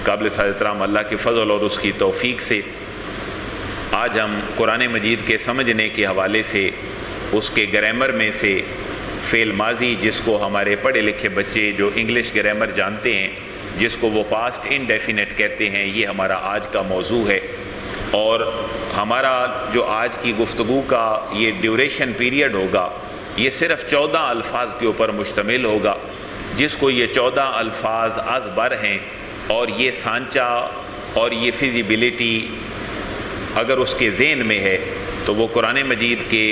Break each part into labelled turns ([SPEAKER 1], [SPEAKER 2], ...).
[SPEAKER 1] قابل احترام اللہ کے فضل اور اس کی توفیق سے آج ہم قرآن مجید کے سمجھنے کے حوالے سے اس کے گرامر میں سے فعل ماضی، جس کو ہمارے پڑھے لکھے بچے جو انگلش گرامر جانتے ہیں، جس کو وہ پاسٹ انڈیفینٹ کہتے ہیں، یہ ہمارا آج کا موضوع ہے۔ اور ہمارا جو آج کی گفتگو کا یہ ڈیوریشن پیریڈ ہوگا، یہ صرف 14 الفاظ کے اوپر مشتمل ہوگا، جس کو یہ 14 الفاظ از بر ہیں، اور یہ سانچہ اور یہ فیزیبلٹی اگر اس کے ذہن میں ہے تو وہ قرآن مجید کے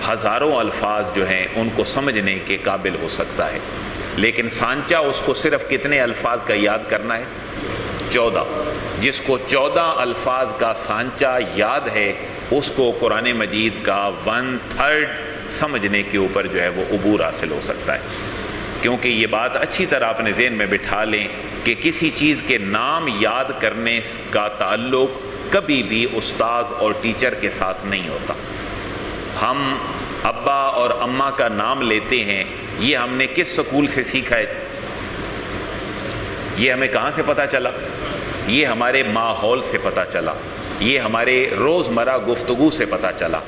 [SPEAKER 1] ہزاروں الفاظ جو ہیں ان کو سمجھنے کے قابل ہو سکتا ہے۔ لیکن سانچہ اس کو صرف کتنے الفاظ کا یاد کرنا ہے؟ 14۔ جس کو 14 الفاظ کا سانچہ یاد ہے، اس کو قرآن مجید کا 1/3 سمجھنے کے اوپر جو ہے وہ عبور حاصل ہو سکتا ہے۔ کیونکہ یہ بات اچھی طرح اپنے ذہن میں بٹھا لیں کہ کسی چیز کے نام یاد کرنے کا تعلق کبھی بھی استاذ اور ٹیچر کے ساتھ نہیں ہوتا۔ ہم ابا اور اماں کا نام لیتے ہیں، یہ ہم نے کس سکول سے سیکھا ہے؟ یہ ہمیں کہاں سے پتہ چلا؟ یہ ہمارے ماحول سے پتہ چلا، یہ ہمارے روزمرہ گفتگو سے پتہ چلا۔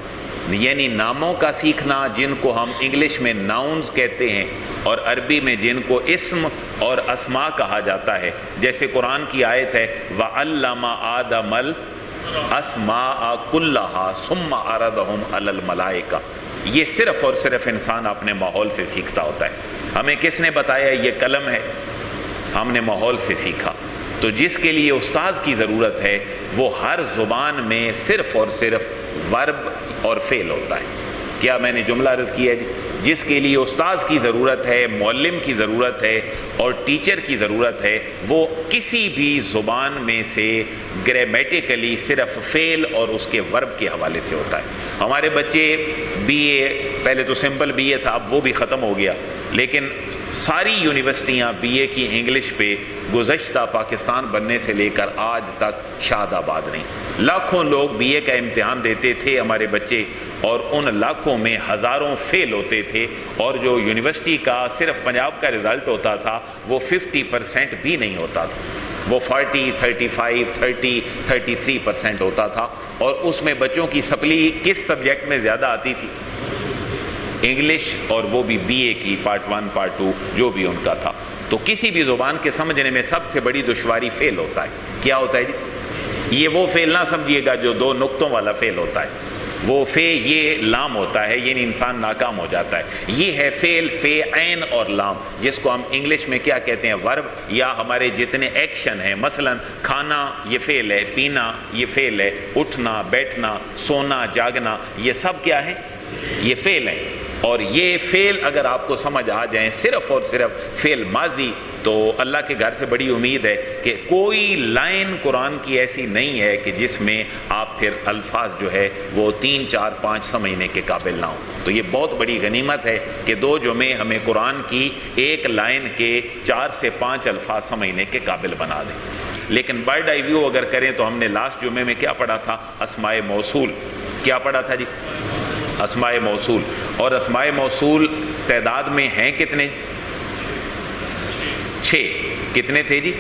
[SPEAKER 1] یعنی ناموں کا سیکھنا، جن کو ہم انگلش میں ناؤنز کہتے ہیں اور عربی میں جن کو اسم اور اسماء کہا جاتا ہے، جیسے قرآن کی آیت ہے وَعَلَّمَ آدَمَ الْأَسْمَاءَ كُلَّهَا ثُمَّ عَرَضَهُمْ عَلَى الْمَلَائِكَةِ۔ یہ صرف اور صرف انسان اپنے ماحول سے سیکھتا ہوتا ہے۔ ہمیں کس نے بتایا یہ قلم ہے؟ ہم نے ماحول سے سیکھا۔ تو جس کے لیے استاذ کی ضرورت ہے وہ ہر زبان میں صرف اور صرف ورب اور فعل ہوتا ہے۔ کیا میں نے جملہ عرض کیا جی؟ جس کے لیے استاذ کی ضرورت ہے، معلم کی ضرورت ہے اور ٹیچر کی ضرورت ہے، وہ کسی بھی زبان میں سے گرامیٹیکلی صرف فعل اور اس کے ورب کے حوالے سے ہوتا ہے۔ ہمارے بچے بی اے، پہلے تو سمپل بی اے تھا، اب وہ بھی ختم ہو گیا، لیکن ساری یونیورسٹیاں بی اے کی انگلش پہ گزشتہ پاکستان بننے سے لے کر آج تک شاد آباد رہیں۔ لاکھوں لوگ بی اے کا امتحان دیتے تھے ہمارے بچے، اور ان لاکھوں میں ہزاروں فیل ہوتے تھے، اور جو یونیورسٹی کا صرف پنجاب کا رزلٹ ہوتا تھا وہ 50% بھی نہیں ہوتا تھا، وہ 40، 35، 30، 33% ہوتا تھا۔ اور اس میں بچوں کی سپلی کس سبجیکٹ میں زیادہ آتی تھی؟ انگلش، اور وہ بھی بی اے کی پارٹ 1 پارٹ 2 جو بھی ان کا تھا۔ تو کسی بھی زبان کے سمجھنے میں سب سے بڑی دشواری فیل ہوتا ہے۔ کیا ہوتا ہے جی؟ یہ وہ فیل نہ سمجھیے گا جو 2 نقطوں والا فیل ہوتا ہے، وہ فے یہ لام ہوتا ہے، یعنی انسان ناکام ہو جاتا ہے۔ یہ ہے فعل، فے، عین اور لام، جس کو ہم انگلش میں کیا کہتے ہیں؟ ورب، یا ہمارے جتنے ایکشن ہیں، مثلا کھانا یہ فعل ہے، پینا یہ فعل ہے، اٹھنا، بیٹھنا، سونا، جاگنا، یہ سب کیا ہے؟ یہ فعل ہیں۔ اور یہ فعل اگر آپ کو سمجھ آ جائیں، صرف اور صرف فعل ماضی، تو اللہ کے گھر سے بڑی امید ہے کہ کوئی لائن قرآن کی ایسی نہیں ہے کہ جس میں آپ پھر الفاظ جو ہے وہ 3، 4، 5 سمجھنے کے قابل نہ ہوں۔ تو یہ بہت بڑی غنیمت ہے کہ 2 جمعے ہمیں قرآن کی ایک لائن کے 4 سے 5 الفاظ سمجھنے کے قابل بنا دیں۔ لیکن برڈ آئی ویو اگر کریں تو ہم نے لاسٹ جمعے میں کیا پڑھا تھا؟ اسماء موصول۔ کیا پڑھا تھا جی؟ اسماء موصول۔ اور اسماء موصول تعداد میں ہیں کتنے؟ 6۔ کتنے تھے جی؟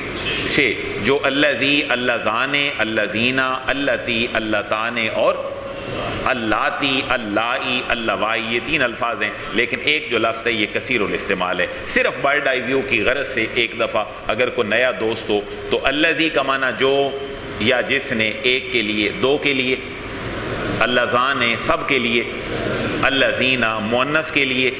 [SPEAKER 1] 6، جو اللذی، اللذانے، اللذینہ، اللتی، اللتانے اور اللاتی، اللائی، اللوائی، یہ 3 الفاظ ہیں۔ لیکن ایک جو لفظ ہے یہ کثیر الاستعمال ہے۔ صرف برڈ آئی ویو کی غرض سے ایک دفعہ اگر کوئی نیا دوست ہو تو اللذی کا معنی جو یا جس نے، ایک کے لیے، 2 کے لیے، اللذان سب کے لیے، اللذینہ مؤنث کے لیے،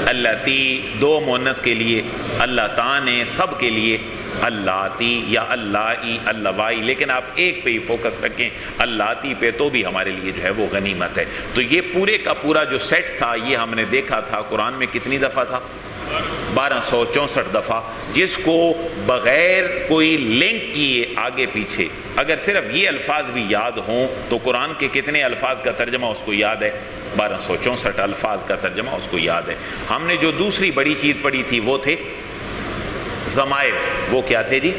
[SPEAKER 1] اللتی 2 مؤنث کے لیے، اللتان سب کے لیے، اللاتی یا اللائی، اللوائی، لیکن آپ ایک پہ ہی فوکس رکھیں، اللاتی پہ، تو بھی ہمارے لیے جو ہے وہ غنیمت ہے۔ تو یہ پورے کا پورا جو سیٹ تھا یہ ہم نے دیکھا تھا قرآن میں کتنی دفعہ تھا؟ 1264 دفعہ، جس کو بغیر کوئی لنک کیے آگے پیچھے اگر صرف یہ الفاظ بھی یاد ہوں تو قرآن کے کتنے الفاظ کا ترجمہ اس کو یاد ہے؟ 1264 الفاظ کا ترجمہ اس کو یاد ہے۔ ہم نے جو دوسری بڑی چیز پڑھی تھی وہ تھے ضمائر۔ وہ کیا تھے جی؟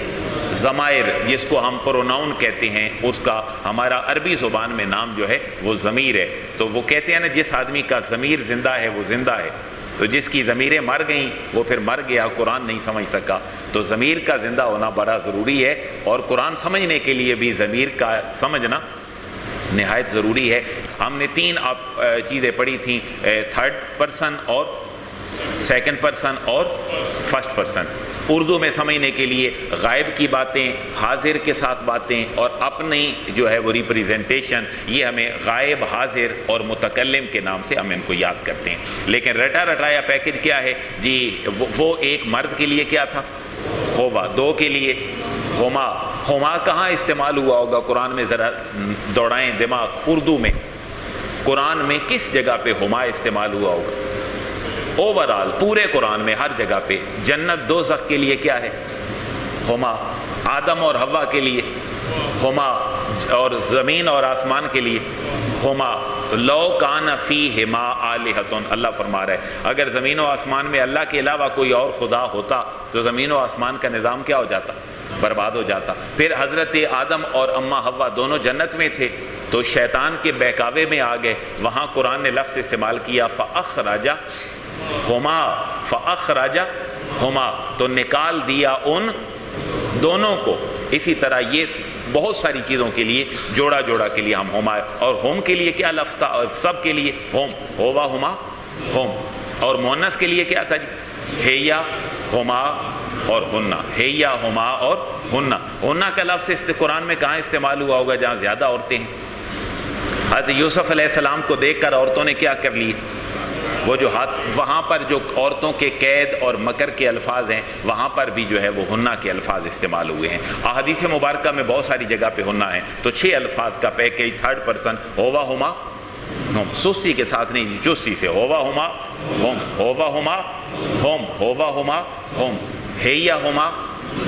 [SPEAKER 1] ضمائر، جس کو ہم پروناؤن کہتے ہیں، اس کا ہمارا عربی زبان میں نام جو ہے وہ ضمیر ہے۔ تو وہ کہتے ہیں نا جس آدمی کا ضمیر زندہ ہے وہ زندہ ہے، تو جس کی ضمیریں مر گئیں وہ پھر مر گیا، قرآن نہیں سمجھ سکا۔ تو ضمیر کا زندہ ہونا بڑا ضروری ہے، اور قرآن سمجھنے کے لیے بھی ضمیر کا سمجھنا نہایت ضروری ہے۔ ہم نے 3 چیزیں پڑھی تھیں، تھرڈ پرسن اور سیکنڈ پرسن اور فرسٹ پرسن۔ اردو میں سمجھنے کے لیے غائب کی باتیں، حاضر کے ساتھ باتیں، اور اپنی جو ہے وہ ریپریزنٹیشن، یہ ہمیں غائب، حاضر اور متکلم کے نام سے ہم ان کو یاد کرتے ہیں۔ لیکن رٹا رٹایا پیکج کیا ہے جی؟ وہ ایک مرد کے لیے کیا تھا؟ ہوا۔ 2 کے لیے ہما۔ ہما کہاں استعمال ہوا ہوگا قرآن میں؟ ذرا دوڑائیں دماغ، اردو میں قرآن میں کس جگہ پہ ہما استعمال ہوا ہوگا؟ اوورال پورے قرآن میں ہر جگہ پہ۔ جنت دوزخ کے لیے کیا ہے؟ ہما۔ آدم اور حوا کے لیے ہما، اور زمین اور آسمان کے لیے ہما۔ لو کان فیہما آلہۃ، اللہ فرما رہا ہے اگر زمین و آسمان میں اللہ کے علاوہ کوئی اور خدا ہوتا تو زمین و آسمان کا نظام کیا ہو جاتا؟ برباد ہو جاتا۔ پھر حضرت آدم اور اماں حوا دونوں جنت میں تھے، تو شیطان کے بہکاوے میں آ گئے، وہاں قرآن نے لفظ استعمال کیا فأخرج ہما، فأخرج ہما، تو نکال دیا ان دونوں کو۔ اسی طرح یہ بہت ساری چیزوں کے لیے، جوڑا جوڑا کے لیے ہم ہما، اور ہوم کے لیے کیا لفظ تھا؟ سب کے لیے ہوم، ہوا ہما ہوم۔ اور مؤنث کے لیے کیا تھا جی؟ ہیا ہما اور ہنہ، ہیا ہما اور ہنہ۔ ہنہ کا لفظ قرآن میں کہاں استعمال ہوا ہوگا جہاں زیادہ عورتیں ہیں؟ حضرت یوسف علیہ السلام کو دیکھ کر عورتوں نے کیا کر لی؟ وہ جو ہاتھ، وہاں پر جو عورتوں کے قید اور مکر کے الفاظ ہیں وہاں پر بھی جو ہے وہ ہنہ کے الفاظ استعمال ہوئے ہیں۔ احادیث مبارکہ میں بہت ساری جگہ پہ ہنہ ہیں، تو 6 الفاظ کا پیکج، تھرڈ پرسن، ہوا ہما ہوم، سستی کے ساتھ نہیں، چستی سے، ہوا ہما ہوم، ہوا ہما ہوم، ہوا ہما ہوم، ہیا ہما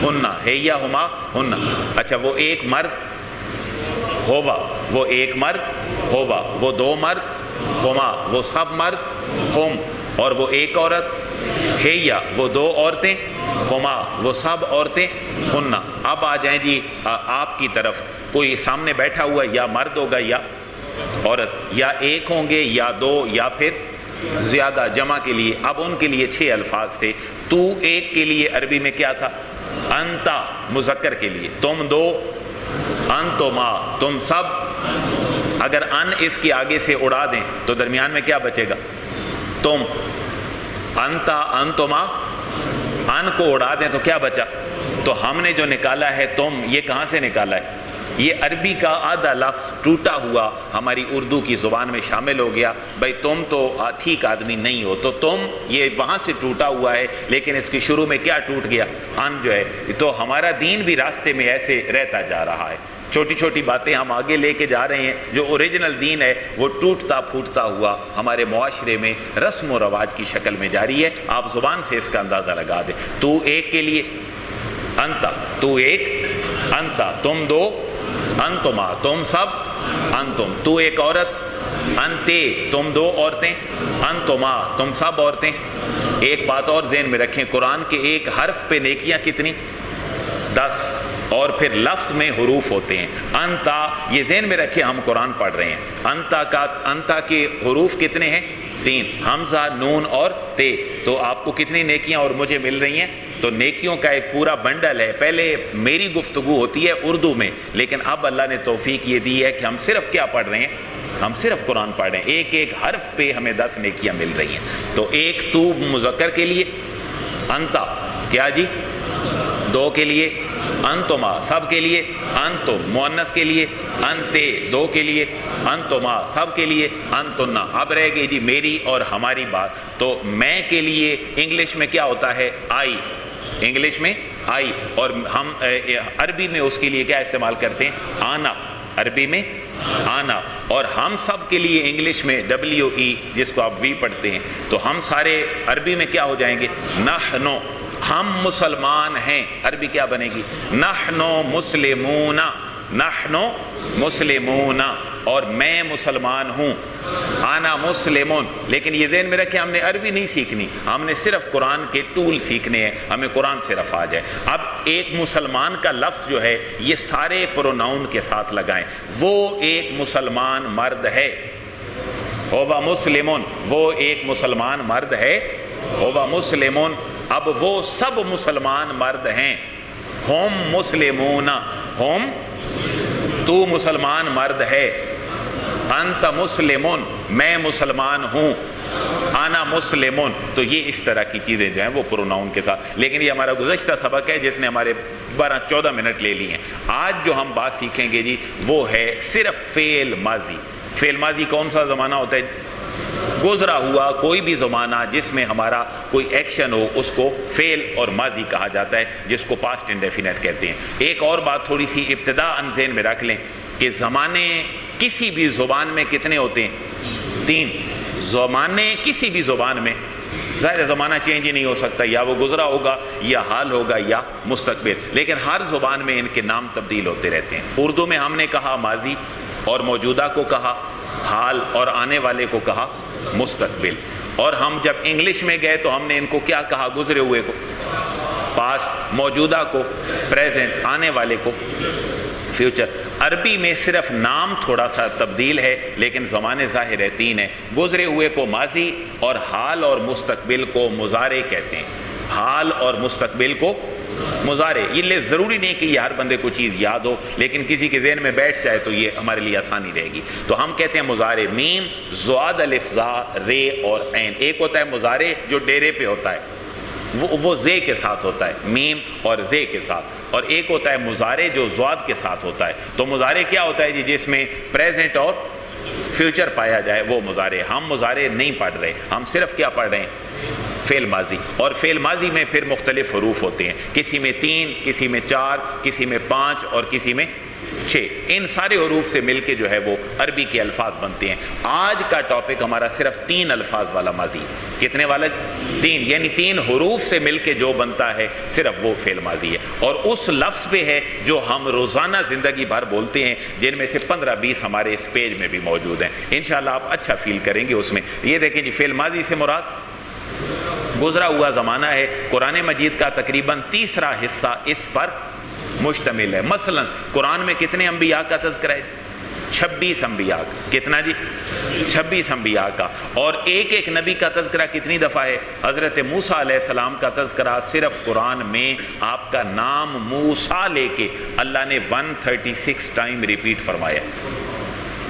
[SPEAKER 1] ہنہ، ہیا ہما ہنہ۔ اچھا، وہ ایک مرد ہوا، وہ ایک مرد ہوا، وہ 2 مرد ہما، وہ سب مرد ہوم، اور وہ ایک عورت ہیا، وہ 2 عورتیں ہما، وہ سب عورتیں ہنہ۔ اب آ جائیں جی آپ کی طرف، کوئی سامنے بیٹھا ہوا یا مرد ہوگا یا عورت، یا ایک ہوں گے یا 2 یا پھر زیادہ جمع کے لیے۔ اب ان کے لیے 6 الفاظ تھے۔ تو ایک کے لیے عربی میں کیا تھا؟ انتا، مذکر کے لیے، تم 2، انتما، تم سب۔ اگر ان اس کی آگے سے اڑا دیں تو درمیان میں کیا بچے گا؟ تم۔ انتا، انتما، ان کو اڑا دیں تو کیا بچا؟ تو ہم نے جو نکالا ہے تم، یہ کہاں سے نکالا ہے؟ یہ عربی کا آدھا لفظ ٹوٹا ہوا ہماری اردو کی زبان میں شامل ہو گیا۔ بھائی تم تو ٹھیک آدمی نہیں ہو، تو تم یہ وہاں سے ٹوٹا ہوا ہے، لیکن اس کی شروع میں کیا ٹوٹ گیا؟ ان جو ہے۔ تو ہمارا دین بھی راستے میں ایسے رہتا جا رہا ہے، چھوٹی چھوٹی باتیں ہم آگے لے کے جا رہے ہیں، جو اوریجنل دین ہے وہ ٹوٹتا پھوٹتا ہوا ہمارے معاشرے میں رسم و رواج کی شکل میں جاری ہے۔ آپ زبان سے اس کا اندازہ لگا دیں۔ تو ایک کے لیے انتا، تو ایک، انتا، تم 2، انتما، تم سب، انتم، تو ایک عورت، انتے، تم 2 عورتیں، انتما، تم سب عورتیں۔ ایک بات اور ذہن میں رکھیں، قرآن کے ایک حرف پہ نیکیاں کتنی؟ 10، اور پھر لفظ میں حروف ہوتے ہیں۔ انتا، یہ ذہن میں رکھیں، ہم قرآن پڑھ رہے ہیں، انتا کے حروف کتنے ہیں؟ 3، حمزہ، نون اور تے۔ تو آپ کو کتنی نیکیاں اور مجھے مل رہی ہیں؟ تو نیکیوں کا ایک پورا بنڈل ہے۔ پہلے میری گفتگو ہوتی ہے اردو میں، لیکن اب اللہ نے توفیق یہ دی ہے کہ ہم صرف کیا پڑھ رہے ہیں؟ ہم صرف قرآن پڑھ رہے ہیں، ایک ایک حرف پہ ہمیں 10 نیکیاں مل رہی ہیں۔ تو ایک تو مذکر کے لیے انتا، کیا جی؟ 2 کے لیے انتما، سب کے لیے، انتم، مؤنث کے لیے انتے، 2 کے لیے انتما، سب کے لیے انتنا۔ اب رہ گئی جی میری اور ہماری بات۔ تو میں کے لیے انگلش میں کیا ہوتا ہے؟ آئی، انگلش میں آئی، اور ہم عربی میں اس کے لیے کیا استعمال کرتے ہیں؟ آنا، عربی میں آنا۔ اور ہم سب کے لیے انگلش میں WE، جس کو آپ وی پڑھتے ہیں، تو ہم سارے عربی میں کیا ہو جائیں گے؟ نحنو، ہم مسلمان ہیں، عربی کیا بنے گی؟ نحنو مسلمون، نحنو مسلمون، اور میں مسلمان ہوں، انا مسلمون۔ لیکن یہ ذہن میں رکھیں، ہم نے عربی نہیں سیکھنی، ہم نے صرف قرآن کے ٹول سیکھنے ہیں، ہمیں قرآن سے رفع جائے۔ اب ایک مسلمان کا لفظ جو ہے یہ سارے پروناؤن کے ساتھ لگائیں، وہ ایک مسلمان مرد ہے، ہووا مسلمون، وہ ایک مسلمان مرد ہے، ہووا مسلمون، اب وہ سب مسلمان مرد ہیں، ہم مسلمون، ہم تو مسلمان مرد ہے، انت مسلمون میں مسلمان ہوں، انا مسلمون، تو یہ اس طرح کی چیزیں جو ہیں وہ پروناؤن کے ساتھ. لیکن یہ ہمارا گزشتہ سبق ہے جس نے ہمارے 12-14 منٹ لے لی ہیں. آج جو ہم بات سیکھیں گے جی وہ ہے صرف فعل ماضی. فعل ماضی کون سا زمانہ ہوتا ہے؟ گزرا ہوا کوئی بھی زمانہ جس میں ہمارا کوئی ایکشن ہو اس کو فعل اور ماضی کہا جاتا ہے، جس کو پاسٹ انڈیفینٹ کہتے ہیں. ایک اور بات تھوڑی سی ابتداءً ذہن میں رکھ لیں کہ زمانے کسی بھی زبان میں کتنے ہوتے ہیں؟ 3 زمانے. کسی بھی زبان میں ظاہر زمانہ چینج ہی نہیں ہو سکتا، یا وہ گزرا ہوگا یا حال ہوگا یا مستقبل، لیکن ہر زبان میں ان کے نام تبدیل ہوتے رہتے ہیں. اردو میں ہم نے کہا ماضی اور موجودہ کو کہا حال اور آنے والے کو کہا مستقبل. اور ہم جب انگلش میں گئے تو ہم نے ان کو کیا کہا؟ گزرے ہوئے کو پاسٹ، موجودہ کو پریزنٹ، آنے والے کو فیوچر. عربی میں صرف نام تھوڑا سا تبدیل ہے لیکن زمانے ظاہر ہے 3 ہیں. گزرے ہوئے کو ماضی اور حال اور مستقبل کو مضارع کہتے ہیں. حال اور مستقبل کو مضارع. یہ ضروری نہیں کہ یہ ہر بندے کو چیز یاد ہو، لیکن کسی کے ذہن میں بیٹھ جائے تو یہ ہمارے لیے آسانی رہے گی. تو ہم کہتے ہیں مضارع. میم زواد الف زا رے اور عین. ایک ہوتا ہے مضارع جو ڈیرے پہ ہوتا ہے، وہ زے کے ساتھ ہوتا ہے، میم اور زے کے ساتھ. اور ایک ہوتا ہے مضارع جو زواد کے ساتھ ہوتا ہے. تو مضارع کیا ہوتا ہے جی؟ جس میں پریزنٹ اور فیوچر پایا جائے وہ مضارع. ہم مضارع نہیں پڑھ رہے، ہم صرف کیا پڑھ رہے ہیں؟ فعل ماضی. اور فعل ماضی میں پھر مختلف حروف ہوتے ہیں، کسی میں 3، کسی میں 4، کسی میں 5 اور کسی میں 6. ان سارے حروف سے مل کے جو ہے وہ عربی کے الفاظ بنتے ہیں. آج کا ٹاپک ہمارا صرف 3 الفاظ والا ماضی. کتنے والا؟ 3. یعنی 3 حروف سے مل کے جو بنتا ہے صرف وہ فعل ماضی ہے. اور اس لفظ پہ ہے جو ہم روزانہ زندگی بھر بولتے ہیں، جن میں سے 15-20 ہمارے اس پیج میں بھی موجود ہیں. انشاءاللہ آپ اچھا فیل کریں گے اس میں. یہ دیکھیں جی، فعل ماضی سے مراد گزرا ہوا زمانہ ہے. قرآن مجید کا تقریباً تیسرا حصہ اس پر مشتمل ہے. مثلا قرآن میں کتنے انبیاء کا تذکرہ ہے؟ 26 انبیاء کا. کتنا جی؟ 26 انبیاء کا. اور ایک نبی کا تذکرہ کتنی دفعہ ہے؟ حضرت موسیٰ علیہ السلام کا تذکرہ صرف قرآن میں آپ کا نام موسیٰ لے کے اللہ نے 136 ٹائم ریپیٹ فرمایا.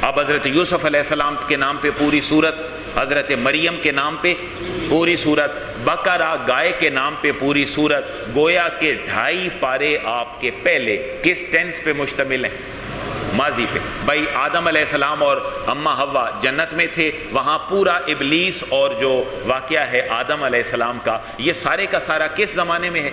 [SPEAKER 1] اب حضرت یوسف علیہ السلام کے نام پہ پوری سورت، حضرت مریم کے نام پہ پوری سورت، بقرہ گائے کے نام پہ پوری سورت. گویا کے 2.5 پارے آپ کے پہلے کس ٹینس پہ مشتمل ہیں؟ ماضی پہ. بھائی آدم علیہ السلام اور اماں حوا جنت میں تھے، وہاں پورا ابلیس اور جو واقعہ ہے آدم علیہ السلام کا، یہ سارے کا سارا کس زمانے میں ہے؟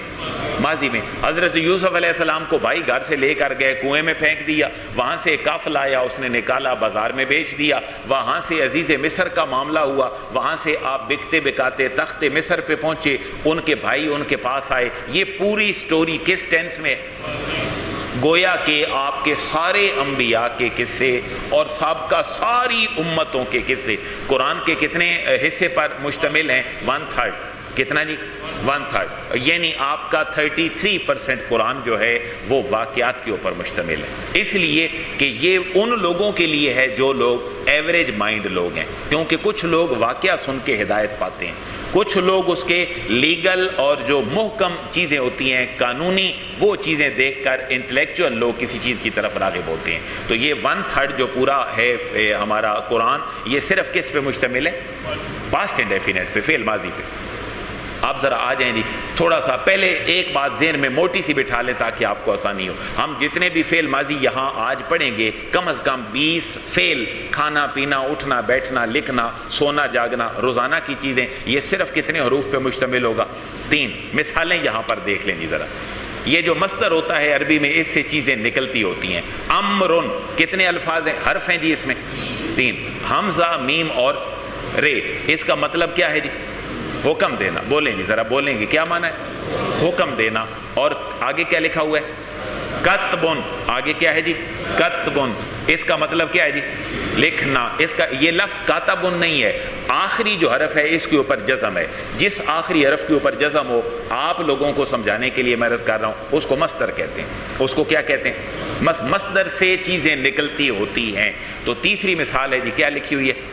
[SPEAKER 1] ماضی میں. حضرت یوسف علیہ السلام کو بھائی گھر سے لے کر گئے، کنویں میں پھینک دیا، وہاں سے کف آیا، اس نے نکالا، بازار میں بیچ دیا، وہاں سے عزیز مصر کا معاملہ ہوا، وہاں سے آپ بکتے بکاتے تخت مصر پہ پہنچے، ان کے بھائی ان کے پاس آئے. یہ پوری سٹوری کس ٹینس میں ہے؟ گویا کہ آپ کے سارے انبیاء کے قصے اور سابقہ ساری امتوں کے قصے قرآن کے کتنے حصے پر مشتمل ہیں؟ 1/3. کتنا جی؟ 1/3. یعنی آپ کا 33% قرآن جو ہے وہ واقعات کے اوپر مشتمل ہے. اس لیے کہ یہ ان لوگوں کے لیے ہے جو لوگ ایوریج مائنڈ لوگ ہیں، کیونکہ کچھ لوگ واقعہ سن کے ہدایت پاتے ہیں، کچھ لوگ اس کے لیگل اور جو محکم چیزیں ہوتی ہیں قانونی وہ چیزیں دیکھ کر انٹلیکچوئل لوگ کسی چیز کی طرف راغب ہوتے ہیں. تو یہ 1/3 جو پورا ہے ہمارا قرآن، یہ صرف کس پہ مشتمل ہے؟ پاسٹ انڈیفینٹ پہ، فعل ماضی پہ. آپ ذرا آ جائیں جی، تھوڑا سا پہلے ایک بات ذہن میں موٹی سی بٹھا لیں تاکہ آپ کو آسانی ہو. ہم جتنے بھی فعل ماضی یہاں آج پڑھیں گے کم از کم 20 فعل، کھانا پینا، اٹھنا بیٹھنا، لکھنا، سونا جاگنا، روزانہ کی چیزیں، یہ صرف کتنے حروف پہ مشتمل ہوگا؟ 3 مثالیں یہاں پر دیکھ لیں جی ذرا. یہ جو مصدر ہوتا ہے عربی میں، اس سے چیزیں نکلتی ہوتی ہیں. امرن کتنے الفاظ ہیں؟ حرف ہیں جی اس میں 3، حمزہ، میم اور رے. اس کا مطلب کیا ہے جی؟ حکم دینا. بولیں جی ذرا، بولیں گے کیا معنی ہے؟ حکم دینا. اور آگے کیا لکھا ہوا ہے؟ کتبن. آگے کیا ہے جی؟ کتبن. اس کا مطلب کیا ہے جی؟ لکھنا. اس کا یہ لفظ کاتبن نہیں ہے، آخری جو حرف ہے اس کے اوپر جزم ہے. جس آخری حرف کے اوپر جزم ہو، آپ لوگوں کو سمجھانے کے لیے میں عرض کر رہا ہوں، اس کو مصدر کہتے ہیں. اس کو کیا کہتے ہیں؟ مصدر سے چیزیں نکلتی ہوتی ہیں. تو تیسری مثال ہے جی، کیا لکھی ہوئی ہے؟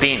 [SPEAKER 1] 3,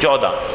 [SPEAKER 1] 14।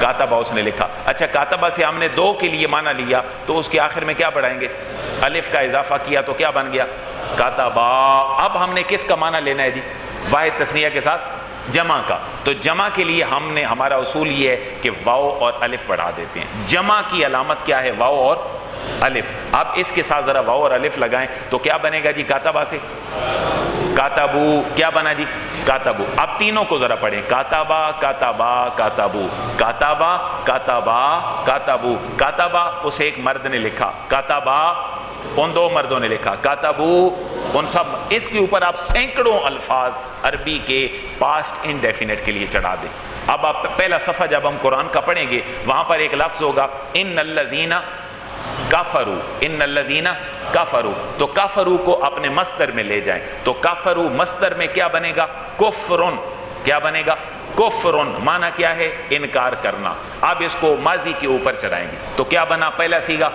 [SPEAKER 1] کاتبہ اس نے لکھا. اچھا کاتبہ سے ہم نے دو کے لیے معنی لیا تو اس کے آخر میں کیا بڑھائیں گے؟ الف کا اضافہ کیا تو کیا بن گیا؟ کاتبہ. اب ہم نے کس کا معنی لینا ہے جی؟ واحد تثنیہ کے ساتھ جمع کا. تو جمع کے لیے ہمارا اصول یہ ہے کہ واو اور الف بڑھا دیتے ہیں. جمع کی علامت کیا ہے؟ واو اور الف. اب اس کے ساتھ ذرا واو اور الف لگائیں تو کیا بنے گا جی؟ کاتبہ سے کاتبو. کیا بنا جی؟ کاتبو. اب تینوں کو ذرا پڑھیں. کاتبہ کاتبہ کاتبو. کاتبہ کاتبہ کاتبو. کاتبہ اس ایک مرد نے لکھا، کاتبہ ان دو مردوں نے لکھا، کاتبو ان سب. اس کے اوپر آپ سینکڑوں الفاظ عربی کے پاسٹ انڈیفینٹ کے لیے چڑھا دیں. اب آپ پہلا صفحہ جب ہم قرآن کا پڑھیں گے وہاں پر ایک لفظ ہوگا ان الذین کفروا. ان الذین کفروا. تو کفروا کو اپنے مصدر میں لے جائیں تو کفروا مصدر میں کیا بنے گا؟ کفرن. کیا بنے گا؟ کفرن. معنی کیا ہے؟ انکار کرنا. اب اس کو ماضی کے اوپر چڑھائیں گے تو کیا بنا؟ پہلا صیغہ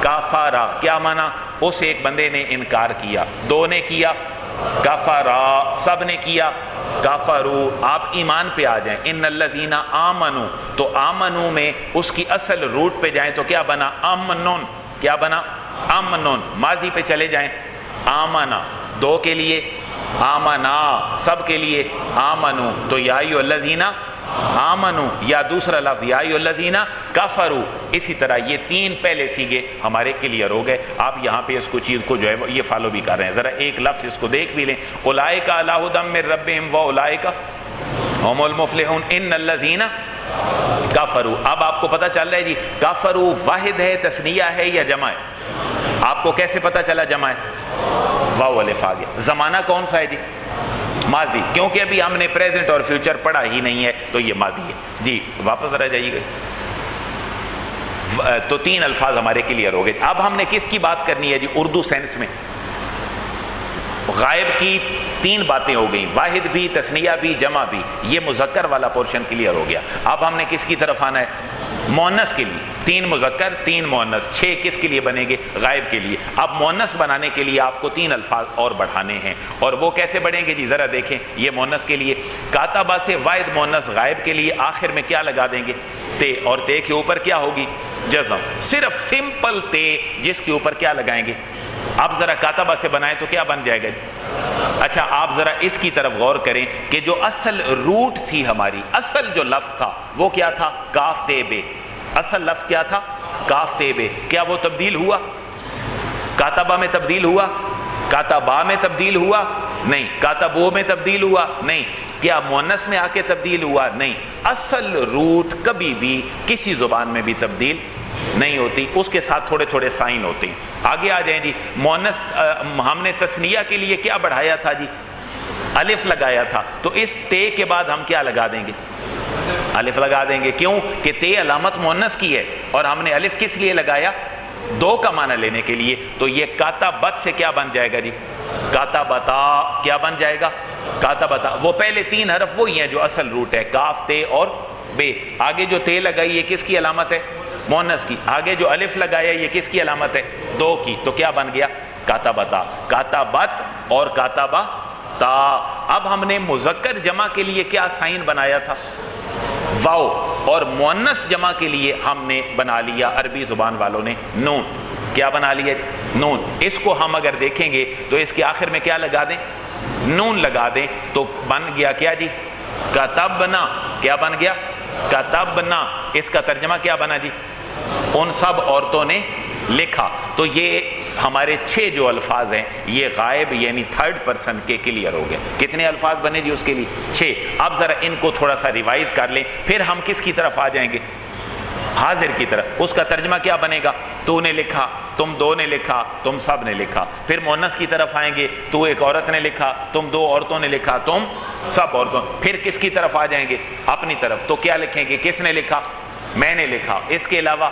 [SPEAKER 1] کافارا. کیا معنی؟ اس ایک بندے نے انکار کیا، دو نے کیا کفارا، سب نے کیا کافرو. آپ ایمان پہ آ جائیں. ان الذین آمنو. تو آمنو میں اس کی اصل روٹ پہ جائیں تو کیا بنا؟ امنون. کیا بنا؟ امنون. ماضی پہ چلے جائیں آمنا. دو کے لیے آمنا، سب کے لیے آمنو. تو یا ایھا الذین آمنو یا دوسرا لفظ یا ایھا الذین کفروا. اسی طرح یہ تین پہلے سیگے ہمارے کلیئر ہو گئے. آپ یہاں پہ اس کو چیز کو جو ہے یہ فالو بھی کر رہے ہیں. ذرا ایک لفظ اس کو دیکھ بھی لیں. اولئک علی ھدی من ربہم واولئک ھم المفلحون. ان الذین کفروا. اب آپ کو پتہ چل رہا ہے جی کفروا واحد ہے، تثنیہ ہے یا جمع ہے؟ آپ کو کیسے پتہ چلا جمع ہے؟ واو الف آ گیا. زمانہ کون سا ہے جی؟ ماضی. کیونکہ ابھی ہم نے پریزنٹ اور فیوچر پڑھا ہی نہیں ہے تو یہ ماضی ہے جی. واپس ذرا جائیے گا. تو تین الفاظ ہمارے کلیئر ہو گئے. اب ہم نے کس کی بات کرنی ہے جی؟ اردو سینس میں غائب کی تین باتیں ہو گئیں، واحد بھی، تثنیہ بھی، جمع بھی. یہ مذکر والا پورشن کلیئر ہو گیا. اب ہم نے کس کی طرف آنا ہے؟ مؤنث کے لیے. تین مذکر تین مؤنث، 6 کس کے لیے بنے گے؟ غائب کے لیے. اب مؤنث بنانے کے لیے آپ کو تین الفاظ اور بڑھانے ہیں. اور وہ کیسے بڑھیں گے جی؟ ذرا دیکھیں. یہ مؤنث کے لیے کاتبہ سے واحد مؤنث غائب کے لیے آخر میں کیا لگا دیں گے؟ تے. اور تے کے اوپر کیا ہوگی؟ جزم. صرف سمپل تے جس کے اوپر کیا لگائیں گے؟ اب ذرا کاتبہ سے بنائیں تو کیا بن جائے گا؟ اچھا آپ ذرا اس کی طرف غور کریں کہ جو اصل روٹ تھی ہماری، اصل جو لفظ تھا وہ کیا تھا؟ کاف تے بے. اصل لفظ کیا تھا؟ کاف تے بے. کیا وہ تبدیل ہوا؟ کاتبہ میں تبدیل ہوا؟ کاتبہ میں تبدیل ہوا؟ نہیں. کاتبو میں تبدیل ہوا؟ نہیں. کیا مؤنث میں آ کے تبدیل ہوا؟ نہیں. اصل روٹ کبھی بھی کسی زبان میں بھی تبدیل نہیں ہوتی. اس کے ساتھ تھوڑے تھوڑے سائن ہوتے ہیں. آگے آ جائیں جی. مؤنث ہم نے تثنیہ کے لیے کیا بڑھایا تھا جی؟ الف لگایا تھا. تو اس تے کے بعد ہم کیا لگا دیں گے؟ الف لگا دیں گے. کیوں کہ تے علامت مؤنث کی ہے اور ہم نے الف کس لیے لگایا؟ دو کا معنی لینے کے لیے. تو یہ کاتبت سے کیا بن جائے گا جی؟ کاتبتا. کیا بن جائے گا؟ کاتبتا. وہ پہلے تین حرف وہی ہیں جو اصل روٹ ہے، کاف تے اور بے. آگے جو تے لگائی یہ کس کی علامت ہے؟ مؤنث کی. آگے جو الف لگایا یہ کس کی علامت ہے؟ دو کی. تو کیا بن گیا؟ کاتبتا. کاتبت اور کاتبہ تا. اب ہم نے مذکر جمع کے لیے کیا سائن بنایا تھا؟ واو. اور مؤنث جمع کے لیے ہم نے بنا لیا عربی زبان والوں نے نون. کیا بنا لیا؟ نون. اس کو ہم اگر دیکھیں گے تو اس کے آخر میں کیا لگا دیں؟ نون لگا دیں تو بن گیا کیا جی؟ کتبنا. کیا بن گیا؟ کتبنا. اس کا ترجمہ کیا بنا جی؟ ان سب عورتوں نے لکھا. تو یہ ہمارے 6 جو الفاظ ہیں یہ غائب یعنی تھرڈ پرسن کے کلیئر ہو گئے. کتنے الفاظ بنے جی اس کے لیے؟ 6. اب ذرا ان کو تھوڑا سا ریوائز کر لیں. پھر ہم کس کی طرف آ جائیں گے؟ حاضر کی طرف. اس کا ترجمہ کیا بنے گا؟ تو نے لکھا، تم دو نے لکھا، تم سب نے لکھا. پھر مؤنث کی طرف آئیں گے. تو ایک عورت نے لکھا، تم دو عورتوں نے لکھا، تم سب عورتوں. پھر کس کی طرف آ جائیں گے؟ اپنی طرف. تو کیا لکھیں گے؟ کس نے لکھا؟ میں نے لکھا. اس کے علاوہ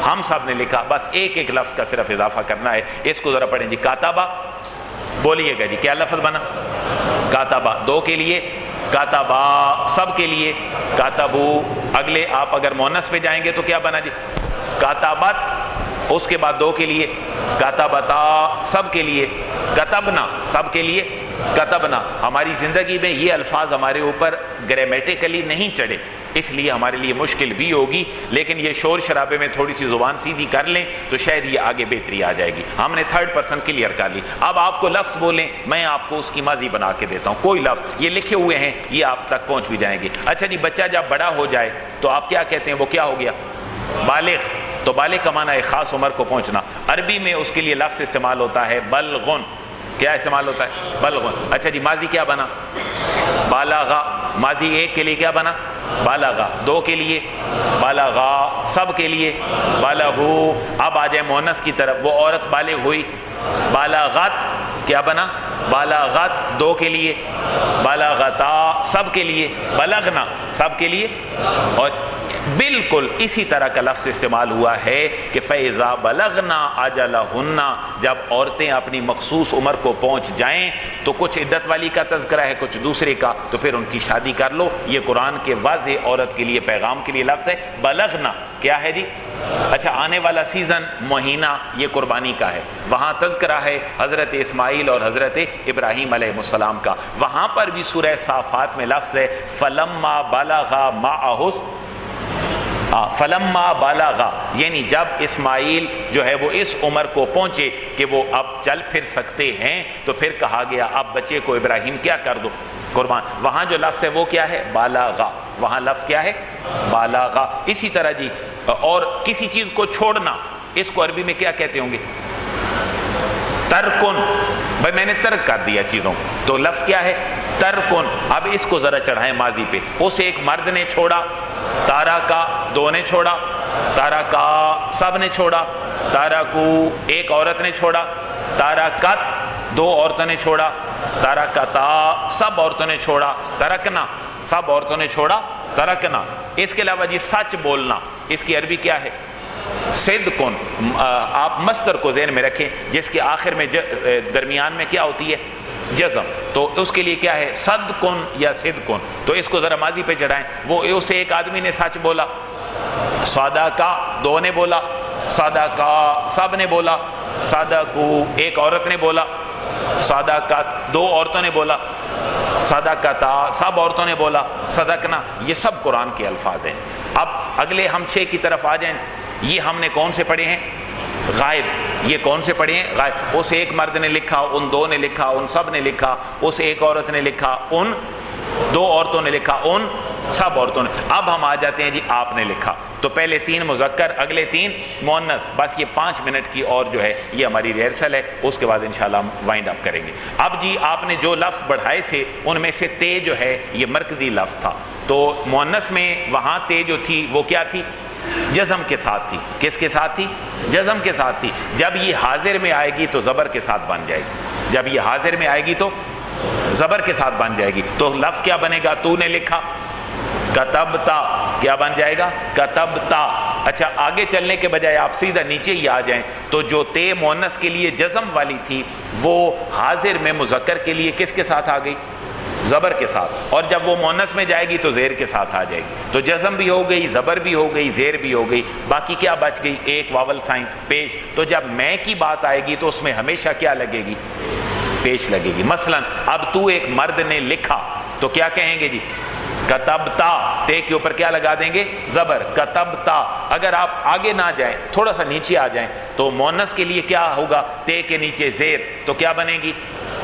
[SPEAKER 1] ہم سب نے لکھا. بس ایک ایک لفظ کا صرف اضافہ کرنا ہے. اس کو ذرا پڑھیں جی. کاتبہ. بولیے گا جی کیا لفظ بنا؟ کاتبہ. دو کے لیے کاتبہ، سب کے لیے کاتبو. اگلے آپ اگر مؤنث پہ جائیں گے تو کیا بنا جی؟ کاتبت. اس کے بعد دو کے لیے کاتبتا، سب کے لیے کتبنا، سب کے لیے کتبنا. ہماری زندگی میں یہ الفاظ ہمارے اوپر گرامیٹیکلی نہیں چڑھے، اس لیے ہمارے لیے مشکل بھی ہوگی، لیکن یہ شور شرابے میں تھوڑی سی زبان سیدھی کر لیں تو شاید یہ آگے بہتری آ جائے گی۔ ہم نے تھرڈ پرسن کلیئر کر لی۔ اب آپ کو لفظ بولیں، میں آپ کو اس کی ماضی بنا کے دیتا ہوں، کوئی لفظ یہ لکھے ہوئے ہیں، یہ آپ تک پہنچ بھی جائیں گے۔ اچھا جی، بچہ جب بڑا ہو جائے تو آپ کیا کہتے ہیں؟ وہ کیا ہو گیا؟ بالغ۔ تو بالغ کا معنی ہے خاص عمر کو پہنچنا۔ عربی میں اس کے لیے لفظ استعمال ہوتا ہے بلغن۔ کیا استعمال ہوتا ہے؟ بلغن۔ اچھا جی، ماضی کیا بنا؟ بالغا۔ ماضی ایک کے لیے کیا بنا؟ بالغا۔ دو کے لیے بالغا، سب کے لیے بالغو۔ اب آ جائے مؤنث کی طرف، وہ عورت بالغ ہوئی، بالغت۔ کیا بنا؟ بالغت دو کے لیے، بالغتا سب کے لیے، بلغنا سب کے لیے۔ اور بالکل اسی طرح کا لفظ استعمال ہوا ہے کہ فَإِذَا بَلَغْنَا أَجَلَهُنَّ، جب عورتیں اپنی مخصوص عمر کو پہنچ جائیں تو کچھ عدت والی کا تذکرہ ہے، کچھ دوسرے کا، تو پھر ان کی شادی کر لو۔ یہ قرآن کے واضح عورت کے لیے پیغام کے لیے لفظ ہے بلغنا۔ کیا ہے جی؟ اچھا، آنے والا سیزن مہینہ یہ قربانی کا ہے، وہاں تذکرہ ہے حضرت اسماعیل اور حضرت ابراہیم علیہ السلام کا۔ وہاں پر بھی سورہ صافات میں لفظ ہے فَلَمَّا بَلَغَا مَعَهُ، فلما بالغا، یعنی جب اسماعیل جو ہے وہ اس عمر کو پہنچے کہ وہ اب چل پھر سکتے ہیں، تو پھر کہا گیا اب بچے کو ابراہیم کیا کر دو؟ قربان۔ وہاں جو لفظ ہے وہ کیا ہے؟ بالغا۔ وہاں لفظ کیا ہے؟ بالغا۔ اسی طرح جی، اور کسی چیز کو چھوڑنا، اس کو عربی میں کیا کہتے ہوں گے؟ ترکن۔ بھائی میں نے ترک کر دیا چیزوں، تو لفظ کیا ہے؟ ترکن۔ اب اس کو ذرا چڑھائیں ماضی پہ۔ اسے ایک مرد نے چھوڑا، تارا کا دو نے چھوڑا، تارا کا سب نے چھوڑا، تارا کو ایک عورت نے چھوڑا، تارا کت دو عورتوں نے چھوڑا، تارا کتا سب عورتوں نے چھوڑا، ترکنا سب عورتوں نے چھوڑا، ترکنا۔ اس کے علاوہ جی سچ بولنا، اس کی عربی کیا ہے؟ صدقن۔ آپ مصدر کو ذہن میں رکھیں جس کے آخر میں درمیان میں کیا ہوتی ہے؟ جزم، تو اس کے لیے کیا ہے؟ صدقن یا صدقن۔ تو اس کو ذرا ماضی پہ چڑھائیں۔ وہ اسے ایک آدمی نے سچ بولا، صدقہ دو نے بولا، صدقہ سب نے بولا، صدقو ایک عورت نے بولا، صدقت دو عورتوں نے بولا، صدقتا سب عورتوں نے بولا، صدقنا۔ یہ سب قرآن کے الفاظ ہیں۔ اب اگلے ہم 6 کی طرف آ جائیں۔ یہ ہم نے کون سے پڑھے ہیں؟ غائب۔ یہ کون سے پڑھے ہیں؟ غائب۔ اس ایک مرد نے لکھا، ان دو نے لکھا، ان سب نے لکھا، اس ایک عورت نے لکھا، ان دو عورتوں نے لکھا، ان سب عورتوں نے۔ اب ہم آ جاتے ہیں جی آپ نے لکھا، تو پہلے 3 مذکر، اگلے 3 مؤنث۔ بس یہ 5 منٹ کی اور جو ہے یہ ہماری ریہرسل ہے، اس کے بعد انشاءاللہ ہم وائنڈ اپ کریں گے۔ اب جی آپ نے جو لفظ بڑھائے تھے ان میں سے تے جو ہے یہ مرکزی لفظ تھا، تو مؤنث میں وہاں تے جو تھی وہ کیا تھی؟ جزم کے ساتھ تھی۔ کس کے ساتھ تھی؟ جزم کے ساتھ تھی۔ جب یہ حاضر میں آئے گی تو زبر کے ساتھ بن جائے گی، جب یہ حاضر میں آئے گی تو زبر کے ساتھ بن جائے گی۔ تو لفظ کیا بنے گا؟ تو نے لکھا، کتبتا کیا بن جائے گا؟ کتبتا۔ اچھا، آگے چلنے کے بجائے آپ سیدھا نیچے ہی آ جائیں تو جو تے مؤنث کے لیے جزم والی تھی وہ حاضر میں مذکر کے لیے کس کے ساتھ آ گئی؟ زبر کے ساتھ۔ اور جب وہ مؤنث میں جائے گی تو زیر کے ساتھ آ جائے گی، تو جزم بھی ہو گئی، زبر بھی ہو گئی، زیر بھی ہو گئی، باقی کیا بچ گئی؟ ایک واول سائن پیش۔ تو جب میں کی بات آئے گی تو اس میں ہمیشہ کیا لگے گی؟ پیش لگے گی۔ مثلا اب تو ایک مرد نے لکھا تو کیا کہیں گے جی؟ کتبتا۔ تے کے اوپر کیا لگا دیں گے؟ زبر، کتبتا۔ اگر آپ آگے نہ جائیں، تھوڑا سا نیچے آ جائیں تو مؤنث کے لیے کیا ہوگا؟ تے کے نیچے زیر، تو کیا بنے گی؟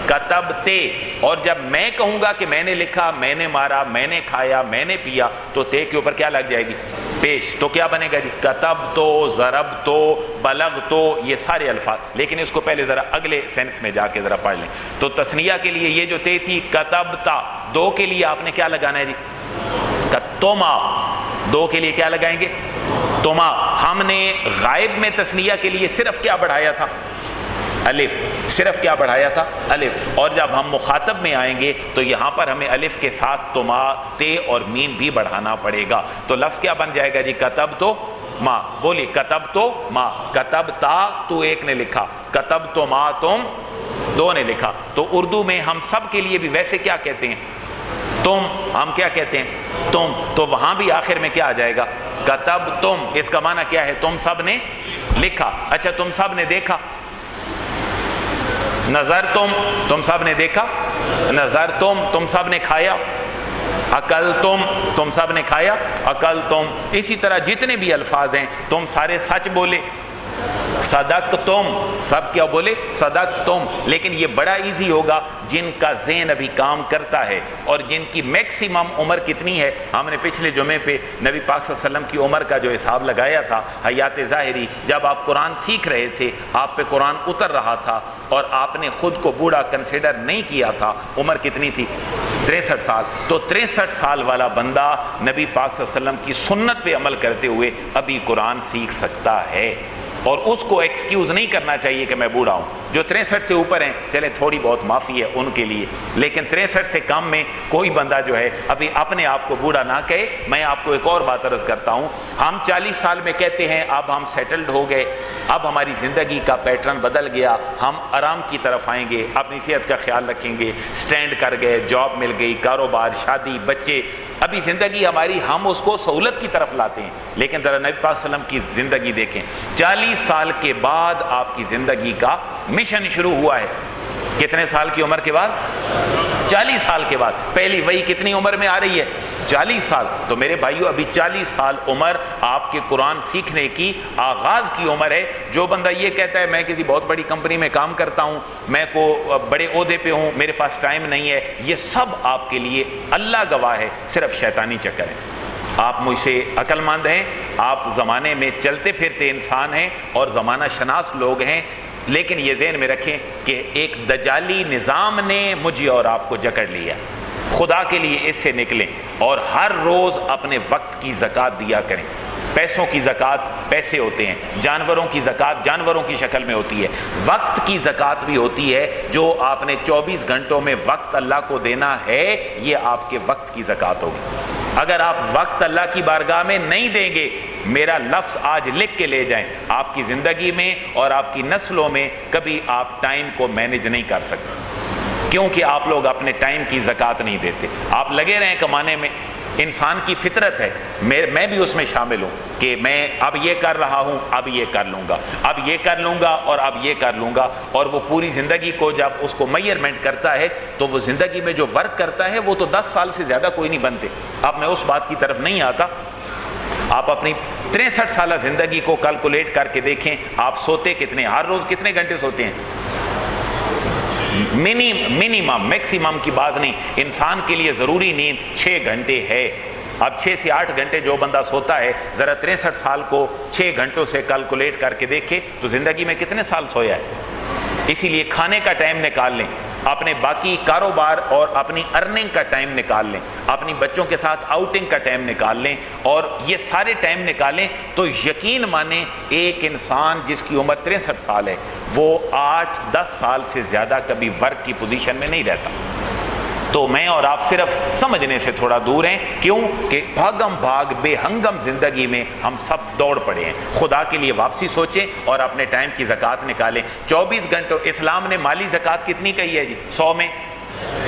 [SPEAKER 1] کتبتے۔ اور جب میں کہوں گا کہ میں نے لکھا، میں نے مارا، میں نے کھایا، میں نے پیا، تو تے کے اوپر کیا لگ جائے گی؟ پیش۔ تو کیا بنے گا جی؟ کتبتو، ضربتو، بلغتو، یہ سارے الفاظ۔ لیکن اس کو پہلے ذرا اگلے سینس میں جا کے ذرا پڑھ لیں۔ تو تثنیہ کے لیے یہ جو تے تھی کتبتا، دو کے لیے آپ نے کیا لگانا ہے جی؟ کتما۔ دو کے لیے کیا لگائیں گے؟ تما۔ ہم نے غائب میں تثنیہ کے لیے صرف کیا بڑھایا تھا؟ الف۔ صرف کیا بڑھایا تھا؟ الف۔ اور جب ہم مخاطب میں آئیں گے تو یہاں پر ہمیں الف کے ساتھ تما، تے اور میم بھی بڑھانا پڑے گا۔ تو لفظ کیا بن جائے گا جی؟ کتب تو ما۔ بولی کتب تو ما۔ کتب تا تو ایک نے لکھا، کتب تو ما تم دو نے لکھا۔ تو اردو میں ہم سب کے لیے بھی ویسے کیا کہتے ہیں؟ تم۔ ہم کیا کہتے ہیں؟ تم۔ تو وہاں بھی آخر میں کیا آ جائے گا؟ کتب تم۔ اس کا معنی کیا ہے؟ تم سب نے لکھا۔ اچھا، تم سب نے دیکھا۔ نظر تم سب نے دیکھا، نظر تم سب نے کھایا، اکل تم سب نے کھایا، اکل تم، اسی طرح جتنے بھی الفاظ ہیں تم سارے سچ بولے، صدق تم، سب کیا بولے؟ صدق تم۔ لیکن یہ بڑا ایزی ہوگا جن کا ذہن ابھی کام کرتا ہے اور جن کی میکسیمم عمر کتنی ہے۔ ہم نے پچھلے جمعے پہ نبی پاک صلی اللہ علیہ وسلم کی عمر کا جو حساب لگایا تھا، حیات ظاہری، جب آپ قرآن سیکھ رہے تھے، آپ پہ قرآن اتر رہا تھا اور آپ نے خود کو بوڑھا کنسیڈر نہیں کیا تھا، عمر کتنی تھی؟ 63 سال۔ تو 63 سال والا بندہ نبی پاک صلی اللہ علیہ وسلم کی سنت پہ عمل کرتے ہوئے ابھی قرآن سیکھ سکتا ہے، اور اس کو ایکسکیوز نہیں کرنا چاہیے کہ میں بوڑھا ہوں۔ جو 63 سے اوپر ہیں چلیں تھوڑی بہت معافی ہے ان کے لیے، لیکن 63 سے کم میں کوئی بندہ جو ہے ابھی اپنے آپ کو بوڑھا نہ کہے۔ میں آپ کو ایک اور بات عرض کرتا ہوں، ہم 40 سال میں کہتے ہیں اب ہم سیٹلڈ ہو گئے، اب ہماری زندگی کا پیٹرن بدل گیا، ہم آرام کی طرف آئیں گے، اپنی صحت کا خیال رکھیں گے، سٹینڈ کر گئے، جاب مل گئی، کاروبار، شادی، بچے، ابھی زندگی ہماری، ہم اس کو سہولت کی طرف لاتے ہیں۔ لیکن ذرا نبی پاک صلی اللہ علیہ وسلم کی زندگی دیکھیں، 40 سال کے بعد آپ کی زندگی کا مشن شروع ہوا ہے۔ کتنے سال کی عمر کے بعد؟ 40 سال کے بعد۔ پہلی وحی کتنی عمر میں آ رہی ہے؟ 40 سال۔ تو میرے بھائیو ابھی 40 سال عمر آپ کے قرآن سیکھنے کی آغاز کی عمر ہے۔ جو بندہ یہ کہتا ہے میں کسی بہت بڑی کمپنی میں کام کرتا ہوں، میں کو بڑے عہدے پہ ہوں، میرے پاس ٹائم نہیں ہے، یہ سب آپ کے لیے اللہ گواہ ہے صرف شیطانی چکر ہے۔ آپ مجھ سے عقل مند ہیں، آپ زمانے میں چلتے پھرتے انسان ہیں اور زمانہ شناس لوگ ہیں، لیکن یہ ذہن میں رکھیں کہ ایک دجالی نظام نے مجھے اور آپ کو جکڑ لیا۔ خدا کے لیے اس سے نکلیں اور ہر روز اپنے وقت کی زکوٰۃ دیا کریں۔ پیسوں کی زکوٰۃ پیسے ہوتے ہیں، جانوروں کی زکوٰۃ جانوروں کی شکل میں ہوتی ہے، وقت کی زکوٰۃ بھی ہوتی ہے۔ جو آپ نے 24 گھنٹوں میں وقت اللہ کو دینا ہے، یہ آپ کے وقت کی زکوٰۃ ہوگی۔ اگر آپ وقت اللہ کی بارگاہ میں نہیں دیں گے، میرا لفظ آج لکھ کے لے جائیں، آپ کی زندگی میں اور آپ کی نسلوں میں کبھی آپ ٹائم کو مینیج نہیں کر سکتے، کیونکہ آپ لوگ اپنے ٹائم کی زکوٰۃ نہیں دیتے۔ آپ لگے رہیں کمانے میں، انسان کی فطرت ہے، میں بھی اس میں شامل ہوں کہ میں اب یہ کر رہا ہوں، اب یہ کر لوں گا، اب یہ کر لوں گا اور اب یہ کر لوں گا، اور وہ پوری زندگی کو جب اس کو میئرمنٹ کرتا ہے تو وہ زندگی میں جو ورک کرتا ہے وہ تو 10 سال سے زیادہ کوئی نہیں بنتے۔ اب میں اس بات کی طرف نہیں آتا، آپ اپنی 63 سالہ زندگی کو کیلکولیٹ کر کے دیکھیں، آپ سوتے کتنے، ہر روز کتنے گھنٹے سوتے ہیں؟ منیمم، میکسیمم کی بات نہیں، انسان کے لیے ضروری نیند 6 گھنٹے ہے۔ اب 6 سے 8 گھنٹے جو بندہ سوتا ہے، ذرا 63 سال کو 6 گھنٹوں سے کیلکولیٹ کر کے دیکھے تو زندگی میں کتنے سال سویا ہے۔ اسی لیے کھانے کا ٹائم نکال لیں، اپنے باقی کاروبار اور اپنی ارننگ کا ٹائم نکال لیں، اپنی بچوں کے ساتھ آؤٹنگ کا ٹائم نکال لیں، اور یہ سارے ٹائم نکالیں تو یقین مانیں ایک انسان جس کی عمر 63 سال ہے وہ 8-10 سال سے زیادہ کبھی ورک کی پوزیشن میں نہیں رہتا۔ تو میں اور آپ صرف سمجھنے سے تھوڑا دور ہیں، کیوں کہ بھاگم بھاگ بے ہنگم زندگی میں ہم سب دوڑ پڑے ہیں۔ خدا کے لیے واپسی سوچیں اور اپنے ٹائم کی زکوٰۃ نکالیں۔ 24 گھنٹوں اسلام نے مالی زکوٰۃ کتنی کہی ہے جی؟ 100 میں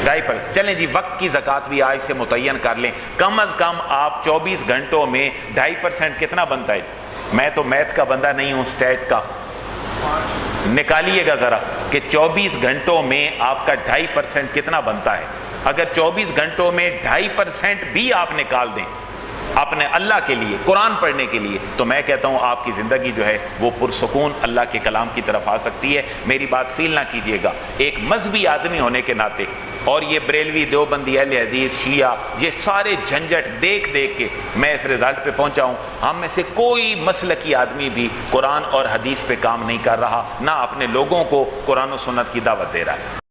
[SPEAKER 1] 2.5 چلیں جی، وقت کی زکوٰۃ بھی آج سے متعین کر لیں۔ کم از کم آپ 24 گھنٹوں میں 2.5% کتنا بنتا ہے؟ میں تو میتھ کا بندہ نہیں ہوں، اسٹیٹ کا، نکالیے گا ذرا کہ 24 گھنٹوں میں آپ کا 2.5% کتنا بنتا ہے۔ اگر 24 گھنٹوں میں 2.5% بھی آپ نکال دیں اپنے اللہ کے لیے، قرآن پڑھنے کے لیے، تو میں کہتا ہوں آپ کی زندگی جو ہے وہ پرسکون اللہ کے کلام کی طرف آ سکتی ہے۔ میری بات فیل نہ کیجیے گا، ایک مذہبی آدمی ہونے کے ناطے، اور یہ بریلوی، دیوبندی، اہل حدیث، شیعہ، یہ سارے جھنجٹ دیکھ دیکھ کے میں اس رزلٹ پہ پہنچا ہوں، ہم میں سے کوئی مسلکی آدمی بھی قرآن اور حدیث پہ کام نہیں کر رہا، نہ اپنے لوگوں کو قرآن و سنت کی دعوت دے رہا ہے۔